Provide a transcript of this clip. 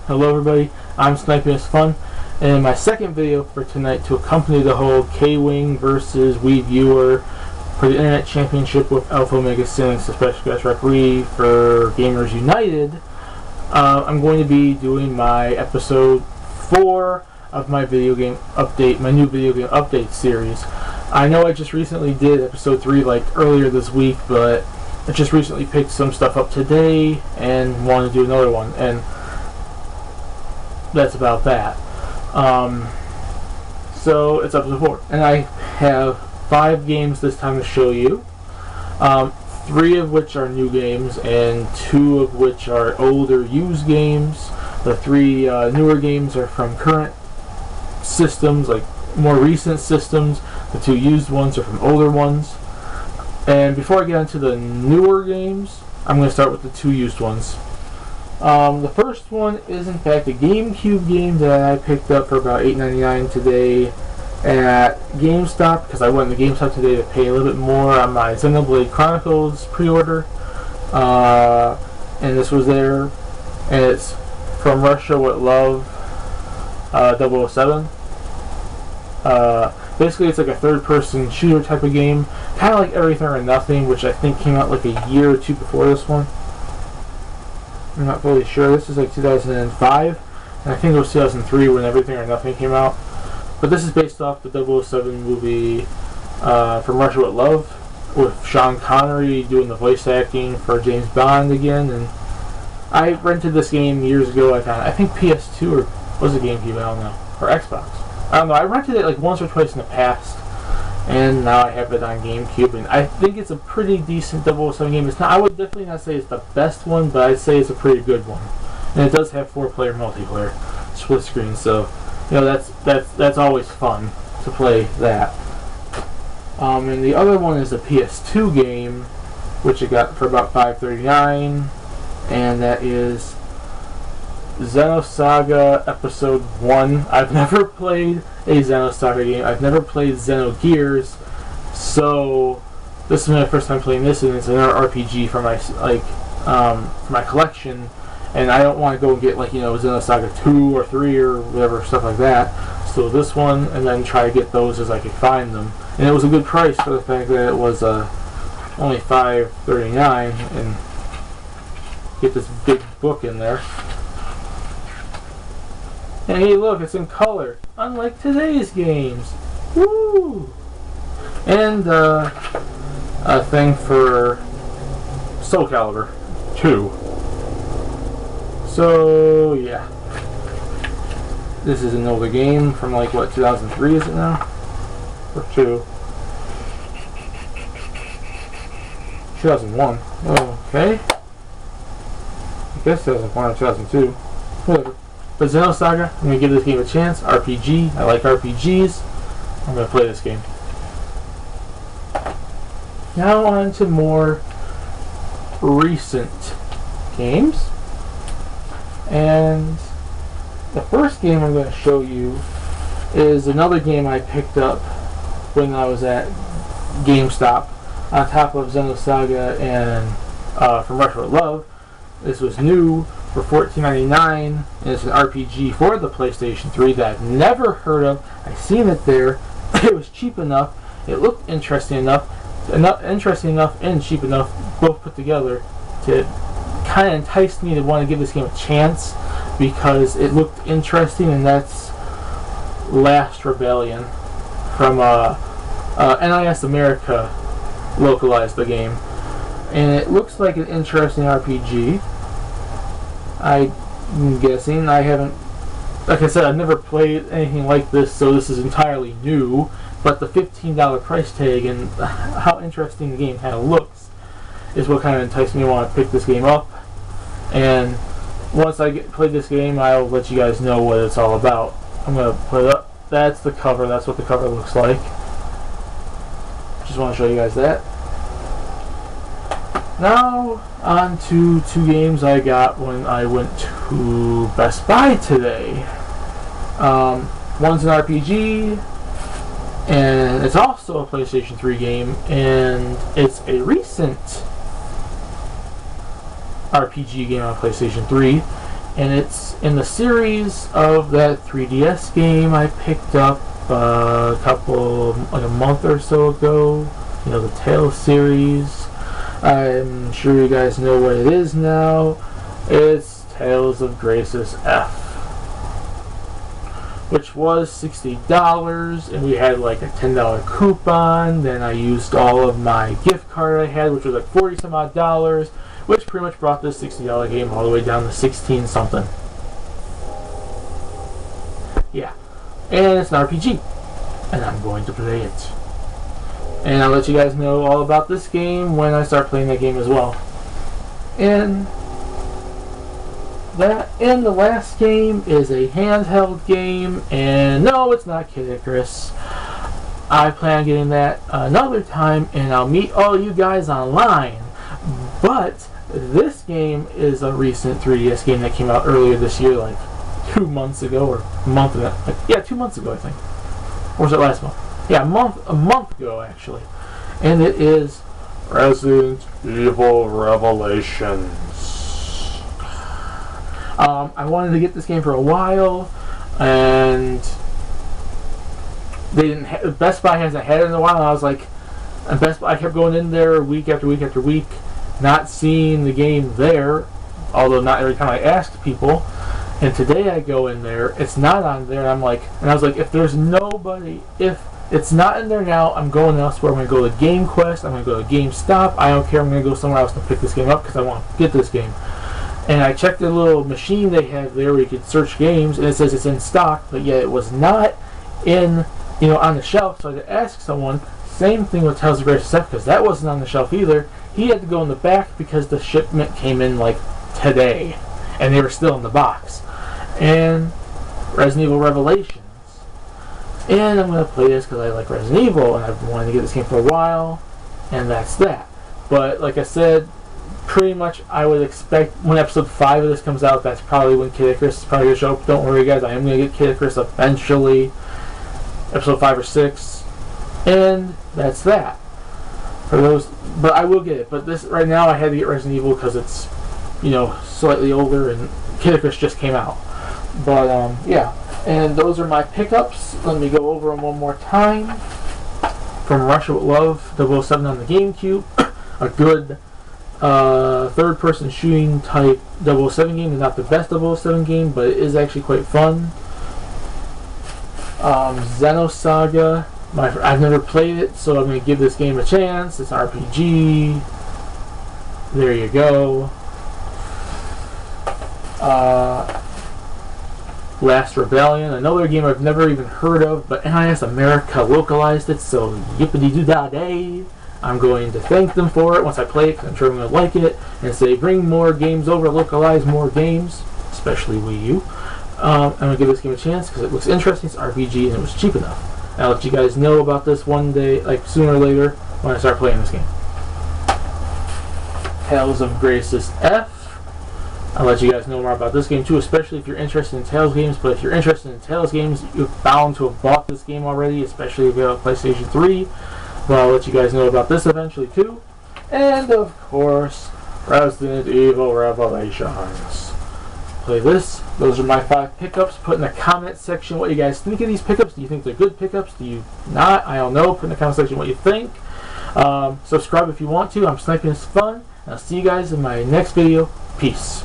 Hello everybody, I'm Sniping is Fun, and my second video for tonight to accompany the whole K-Wing versus Wii Viewer for the Internet Championship with Alpha Omega Synix, the special guest referee for Gamers United. I'm going to be doing my episode 4 of my video game update, my new video game update series. I know I just recently did episode 3 earlier this week, but I just recently picked some stuff up today and wanted to do another one, and that's about that. So it's episode 4, and I have 5 games this time to show you. 3 of which are new games, and 2 of which are older used games. The 3 newer games are from current systems, like more recent systems. The 2 used ones are from older ones. And before I get into the newer games, I'm going to start with the 2 used ones. The first one is in fact a GameCube game that I picked up for about $8.99 today at GameStop, because I went to GameStop today to pay a little bit more on my Xenoblade Chronicles pre-order, and this was there, and it's From Russia with Love 007. Basically it's like a third-person shooter type of game, kind of like Everything or Nothing, which I think came out like a year or 2 before this one. I'm not fully sure. This is like 2005, and I think it was 2003 when Everything or Nothing came out. But this is based off the 007 movie From Russia with Love, with Sean Connery doing the voice acting for James Bond again. And I rented this game years ago. I think PS2 or was it GameCube? I don't know, or Xbox. I don't know. I rented it like once or twice in the past, and now I have it on GameCube, and I think it's a pretty decent 007 game. It's not. I would definitely not say it's the best one, but I'd say it's a pretty good one. And it does have 4-player multiplayer, split screen, so you know that's always fun to play that. And the other one is a PS2 game, which I got for about $5.39, and that is Xenosaga Episode 1. I've never played a Xenosaga game. I've never played Xenogears, so this is my first time playing this, and it's another RPG for my for my collection. And I don't want to go and get Xenosaga 2 or 3 or whatever stuff like that. So this one, and then try to get those as I could find them. And it was a good price for the fact that it was only $5.39, and get this big book in there. And hey, look, it's in color, unlike today's games. Woo! And a thing for Soul Calibur 2. So yeah, this is an older game from like what, 2003 is it now? Or 2? 2001. Okay. I guess 2001 or 2002. Whatever. But Xenosaga, I'm going to give this game a chance. RPG, I like RPGs. I'm going to play this game. Now on to more recent games. And the first game I'm going to show you is another game I picked up when I was at GameStop on top of Xenosaga and From Russia with Love. This was new for $14.99, and it's an RPG for the PlayStation 3 that I've never heard of. I've seen it there. It was cheap enough. It looked interesting enough and cheap enough, both put together, to kind of entice me to want to give this game a chance because it looked interesting, and that's Last Rebellion from NIS America localized the game. And it looks like an interesting RPG. I'm guessing. I haven't, like I said, I've never played anything like this, so this is entirely new. But the $15 price tag and how interesting the game kind of looks is what kind of enticed me to want to pick this game up. And once I play this game, I'll let you guys know what it's all about. I'm going to put it up. That's the cover. That's what the cover looks like. Just want to show you guys that. Now, on to 2 games I got when I went to Best Buy today. One's an RPG, and it's also a PlayStation 3 game, and it's a recent RPG game on PlayStation 3, and it's in the series of that 3DS game I picked up like a month or so ago. You know, the Tales series. I'm sure you guys know what it is now. It's Tales of Graces F, which was $60, and we had like a $10 coupon. Then I used all of my gift card I had, which was like 40 some odd dollars, which pretty much brought this $60 game all the way down to 16 something. Yeah, and it's an RPG, and I'm going to play it. And I'll let you guys know all about this game when I start playing that game as well. And the last game is a handheld game, and no, it's not Kid Icarus. I plan on getting that another time, and I'll meet all you guys online. But this game is a recent 3DS game that came out earlier this year, like 2 months ago, or a month ago. Yeah, 2 months ago, I think. Or was it last month? Yeah, a month ago, actually. And it is Resident Evil Revelations. I wanted to get this game for a while, and they didn't. Best Buy hasn't had it in a while, and I was like, and Best Buy, I kept going in there week after week after week, not seeing the game there, although not every time I asked people. And today I go in there, it's not on there, and I was like, if it's not in there now, I'm going elsewhere. I'm going to go to GameQuest, I'm going to go to GameStop, I don't care, I'm going to go somewhere else to pick this game up because I want to get this game. And I checked the little machine they have there where you could search games, and it says it's in stock, but yet it was not on the shelf. So I had to ask someone. Same thing with Tales of Graces F, because that wasn't on the shelf either. He had to go in the back because the shipment came in like today, and they were still in the box. And Resident Evil Revelations. And I'm going to play this because I like Resident Evil, and I've been wanting to get this game for a while, and that's that. But like I said, pretty much I would expect when episode 5 of this comes out, that's probably when Kid Icarus is probably going to show up. Don't worry guys, I am going to get Kid Icarus eventually. Episode 5 or 6. And that's that. For those, but I will get it. But this right now I had to get Resident Evil because it's, slightly older, and Kid Icarus just came out. But yeah. And those are my pickups. Let me go over them one more time. From Russia with Love, 007 on the GameCube. A good third-person shooting type 007 game. It's not the best 007 game, but it is actually quite fun. Xenosaga. I've never played it, so I'm going to give this game a chance. It's an RPG. There you go. Last Rebellion, another game I've never even heard of, but NIS America localized it, so yippity-doo-dah-day. I'm going to thank them for it once I play it, because I'm sure I'm going to like it, and say bring more games over, localize more games, especially Wii U. I'm going to give this game a chance because it looks interesting, it's RPG, and it was cheap enough. And I'll let you guys know about this one day, like sooner or later, when I start playing this game. Tales of Graces F. I'll let you guys know more about this game too, especially if you're interested in Tales games. But if you're interested in Tales games, you're bound to have bought this game already, especially if you have a PlayStation 3. But I'll let you guys know about this eventually too. And of course, Resident Evil Revelations. Play this. Those are my 5 pickups. Put in the comment section what you guys think of these pickups. Do you think they're good pickups? Do you not? I don't know. Put in the comment section what you think. Subscribe if you want to. I'm sniping is fun. And I'll see you guys in my next video. Peace.